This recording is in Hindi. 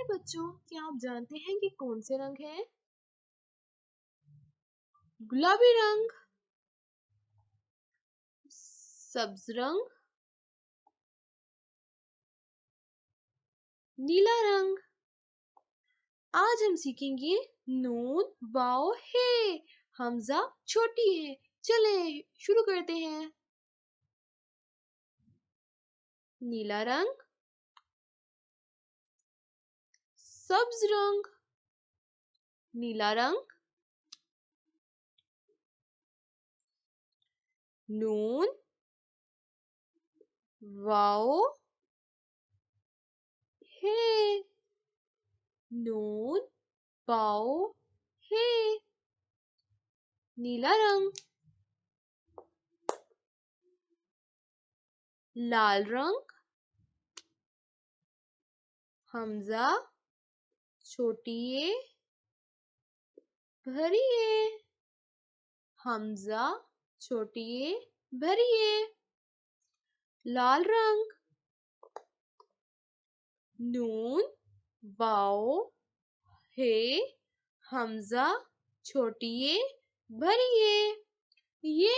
बच्चों, क्या आप जानते हैं कि कौन से रंग हैं? गुलाबी रंग, सब्ज रंग, नीला रंग। आज हम सीखेंगे नून वाओ हे। हमजा छोटी है। चले शुरू करते हैं। नीला रंग, सब्ज रंग, नीला रंग, नून वाओ हे, नून वाओ हे। नीला रंग, लाल रंग, हमजा छोटी ए भरी ए, हमजा छोटी ए भरी ए। लाल रंग, नून वाओ हे, हमजा छोटी ए भरी ए। ये